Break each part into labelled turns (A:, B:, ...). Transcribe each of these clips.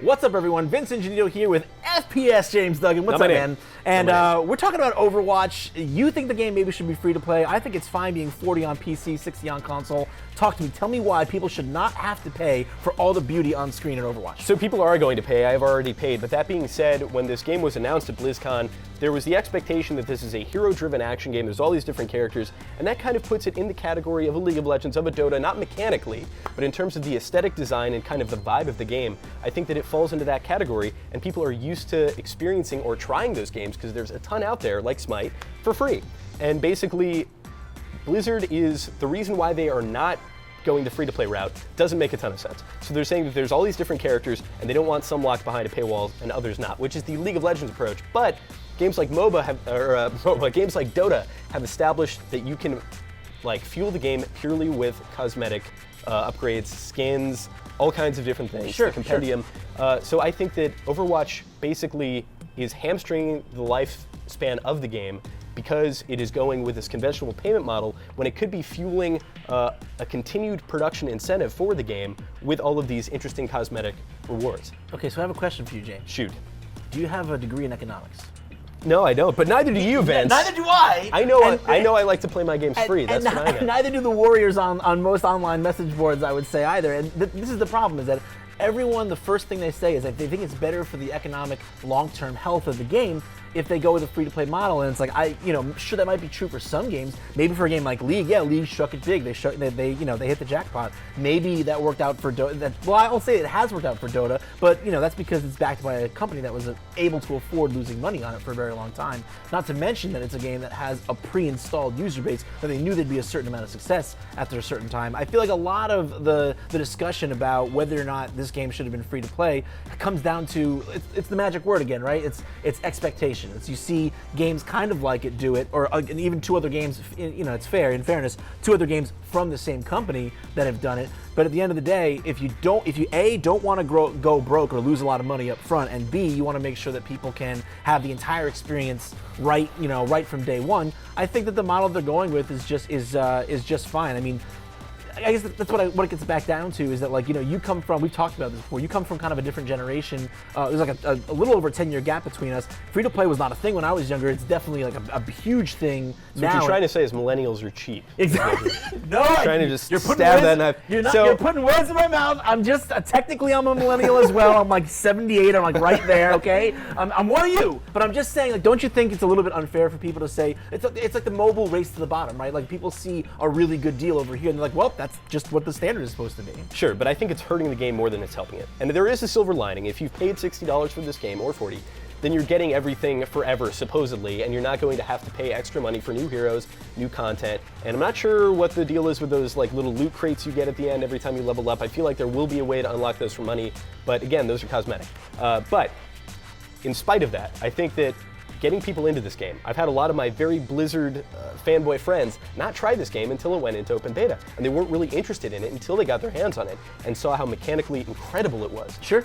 A: What's up, everyone? Vince Ingenito here with FPS James Duggan. What's up, man? And we're talking about Overwatch. You think the game maybe should be free to play. I think it's fine being 40 on PC, 60 on console. Talk to me. Tell me why people should not have to pay for all the beauty on screen in Overwatch.
B: So people are going to pay. I've already paid. But that being said, when this game was announced at BlizzCon, there was the expectation that this is a hero-driven action game. There's all these different characters, and that kind of puts it in the category of a League of Legends, of a Dota, not mechanically, but in terms of the aesthetic design and kind of the vibe of the game. I think that it falls into that category, and people are used to experiencing or trying those games because there's a ton out there, like Smite, for free. And basically, Blizzard is the reason why they are not going the free-to-play route doesn't make a ton of sense. So they're saying that there's all these different characters, and they don't want some locked behind a paywall and others not, which is the League of Legends approach. But games like MOBA games like Dota have established that you can fuel the game purely with cosmetic upgrades, skins, all kinds of different things.
A: Sure,
B: the compendium.
A: Sure.
B: So I think that Overwatch basically is hamstringing the lifespan of the game because it is going with this conventional payment model when it could be fueling a continued production incentive for the game with all of these interesting cosmetic rewards.
A: Okay, so I have a question for you, James.
B: Shoot.
A: Do you have a degree in economics?
B: No, I don't, but neither do you, Vince.
A: Neither do I.
B: I know I like to play my games free. That's what I know.
A: Neither do the warriors on most online message boards, I would say, either. And this is the problem, is that everyone, the first thing they say is that they think it's better for the economic long-term health of the game if they go with a free-to-play model. And it's like, sure, that might be true for some games. Maybe for a game like League, yeah, League struck it big. They hit the jackpot. Maybe that worked out for Dota. Well, I'll say it has worked out for Dota, but that's because it's backed by a company that was able to afford losing money on it for a very long time. Not to mention that it's a game that has a pre-installed user base that they knew there'd be a certain amount of success after a certain time. I feel like a lot of the discussion about whether or not this game should have been free to play comes down to it's the magic word again, right? It's expectations. You see games kind of like it do it, or even two other games. It's fair. In fairness, two other games from the same company that have done it. But at the end of the day, if you A, don't want to go broke or lose a lot of money up front, and B, you want to make sure that people can have the entire experience right from day one, I think that the model they're going with is just fine. I mean, I guess that's what it gets back down to, is that you come from, we've talked about this before, you come from kind of a different generation. There's like a little over a 10-year gap between us. Free to play was not a thing when I was younger. It's definitely like a huge thing
B: so
A: now.
B: What you're trying to say is millennials are cheap.
A: Exactly. No,
B: trying to just stab that knife.
A: You're putting words in my mouth. I'm just technically I'm a millennial as well. I'm like 78. I'm like right there. Okay, I'm one of you. But I'm just saying, don't you think it's a little bit unfair for people to say it's like the mobile race to the bottom, right? Like people see a really good deal over here and they're like, well, that's just what the standard is supposed to be.
B: Sure, but I think it's hurting the game more than it's helping it. And there is a silver lining. If you've paid $60 for this game, or $40, then you're getting everything forever, supposedly, and you're not going to have to pay extra money for new heroes, new content. And I'm not sure what the deal is with those little loot crates you get at the end every time you level up. I feel like there will be a way to unlock those for money, but again, those are cosmetic. But in spite of that, I think that getting people into this game. I've had a lot of my very Blizzard fanboy friends not try this game until it went into open beta, and they weren't really interested in it until they got their hands on it and saw how mechanically incredible it was.
A: Sure.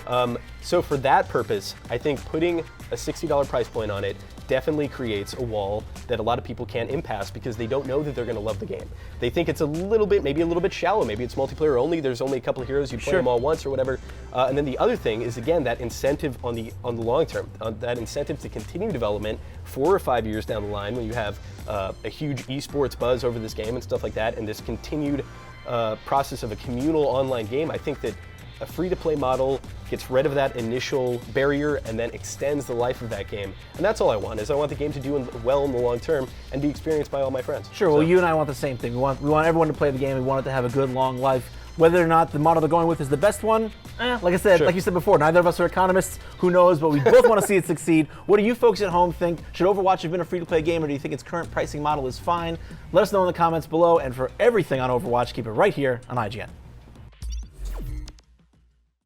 B: So for that purpose, I think putting a $60 price point on it definitely creates a wall that a lot of people can't impasse because they don't know that they're going to love the game. They think it's maybe a little bit shallow. Maybe it's multiplayer only. There's only a couple of heroes. You play them all once or whatever. And then the other thing is, again, that incentive on the long term, that incentive to continue development 4 or 5 years down the line when you have a huge esports buzz over this game and stuff like that, and this continued process of a communal online game. I think that a free-to-play model gets rid of that initial barrier and then extends the life of that game. And that's all I want, is I want the game to do well in the long term and be experienced by all my friends.
A: Sure, well, you and I want the same thing. We want everyone to play the game. We want it to have a good, long life. Whether or not the model they're going with is the best one, like I said, like you said before, neither of us are economists. Who knows? But we both want to see it succeed. What do you folks at home think? Should Overwatch have been a free-to-play game, or do you think its current pricing model is fine? Let us know in the comments below. And for everything on Overwatch, keep it right here on IGN.